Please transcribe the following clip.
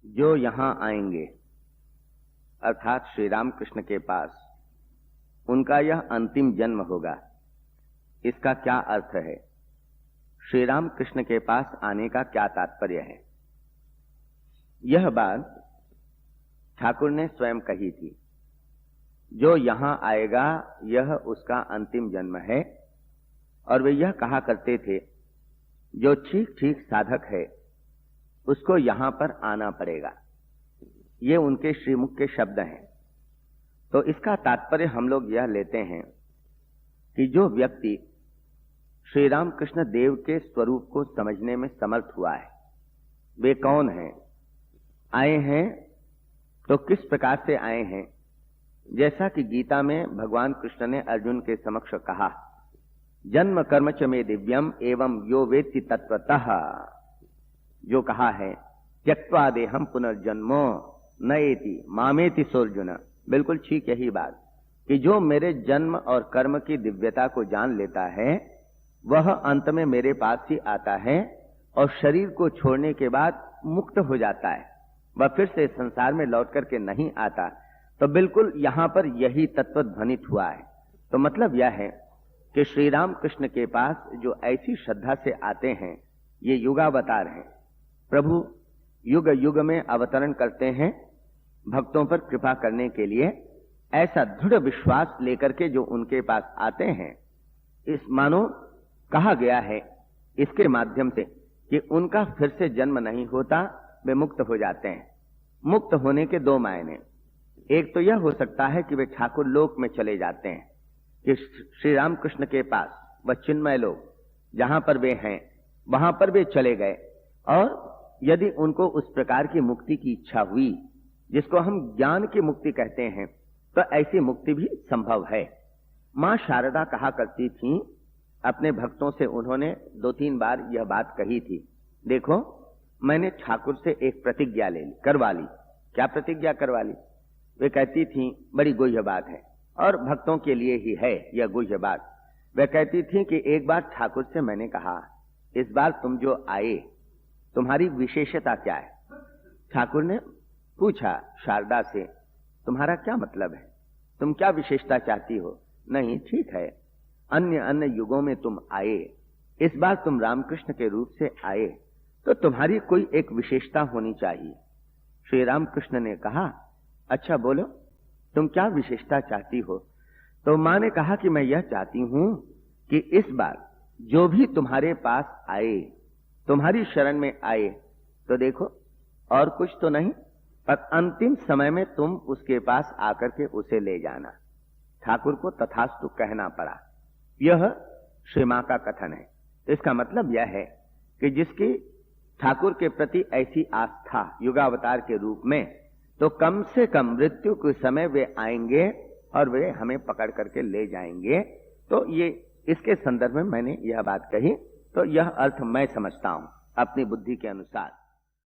जो यहां आएंगे अर्थात श्री राम कृष्ण के पास, उनका यह अंतिम जन्म होगा। इसका क्या अर्थ है? श्री राम कृष्ण के पास आने का क्या तात्पर्य है? यह बात ठाकुर ने स्वयं कही थी। जो यहां आएगा यह उसका अंतिम जन्म है। और वे यह कहा करते थे, जो ठीक ठीक साधक है उसको यहां पर आना पड़ेगा। ये उनके श्रीमुख के शब्द हैं। तो इसका तात्पर्य हम लोग यह लेते हैं कि जो व्यक्ति श्री राम कृष्ण देव के स्वरूप को समझने में समर्थ हुआ है, वे कौन हैं, आए हैं तो किस प्रकार से आए हैं? जैसा कि गीता में भगवान कृष्ण ने अर्जुन के समक्ष कहा, जन्म कर्म च मे दिव्यम एवं यो वेत्ति तत्वतः, जो कहा है त्यक्त्वा देहम पुनर्जन्मो नएति मामेति सोर्जुन। बिल्कुल ठीक यही बात कि जो मेरे जन्म और कर्म की दिव्यता को जान लेता है वह अंत में मेरे पास ही आता है और शरीर को छोड़ने के बाद मुक्त हो जाता है। वह फिर से संसार में लौट करके नहीं आता। तो बिल्कुल यहां पर यही तत्व ध्वनित हुआ है। तो मतलब यह है कि श्री राम कृष्ण के पास जो ऐसी श्रद्धा से आते हैं, ये युगावतार हैं। प्रभु युग युग में अवतरण करते हैं भक्तों पर कृपा करने के लिए। ऐसा दृढ़ विश्वास लेकर के जो उनके पास आते हैं, इस मानो कहा गया है इसके माध्यम से कि उनका फिर से जन्म नहीं होता, वे मुक्त हो जाते हैं। मुक्त होने के दो मायने। एक तो यह हो सकता है कि वे ठाकुर लोक में चले जाते हैं, कि श्री राम कृष्ण के पास वह चिन्मय लोक जहां पर वे हैं वहां पर वे चले गए। और यदि उनको उस प्रकार की मुक्ति की इच्छा हुई जिसको हम ज्ञान की मुक्ति कहते हैं, तो ऐसी मुक्ति भी संभव है। मां शारदा कहा करती थी अपने भक्तों से, उन्होंने 2-3 बार यह बात कही थी, देखो मैंने ठाकुर से एक प्रतिज्ञा करवा ली। क्या प्रतिज्ञा करवा ली? वे कहती थी, बड़ी गुह्य बात है और भक्तों के लिए ही है यह गुह्य बात। वे कहती थी कि एक बार ठाकुर से मैंने कहा, इस बार तुम जो आए तुम्हारी विशेषता क्या है? ठाकुर ने पूछा शारदा से, तुम्हारा क्या मतलब है, तुम क्या विशेषता चाहती हो? नहीं, ठीक है, अन्य युगों में तुम आए, इस बार तुम रामकृष्ण के रूप से आए, तो तुम्हारी कोई एक विशेषता होनी चाहिए। श्री रामकृष्ण ने कहा, अच्छा बोलो, तुम क्या विशेषता चाहती हो? तो मां ने कहा कि मैं यह चाहती हूं कि इस बार जो भी तुम्हारे पास आए, तुम्हारी शरण में आए, तो देखो और कुछ तो नहीं, पर अंतिम समय में तुम उसके पास आकर के उसे ले जाना। ठाकुर को तथास्तु कहना पड़ा। यह श्री मां का कथन है। इसका मतलब यह है कि जिसकी ठाकुर के प्रति ऐसी आस्था युगावतार के रूप में, तो कम से कम मृत्यु के समय वे आएंगे और वे हमें पकड़ करके ले जाएंगे। तो ये इसके संदर्भ में मैंने यह बात कही। तो यह अर्थ मैं समझता हूं अपनी बुद्धि के अनुसार।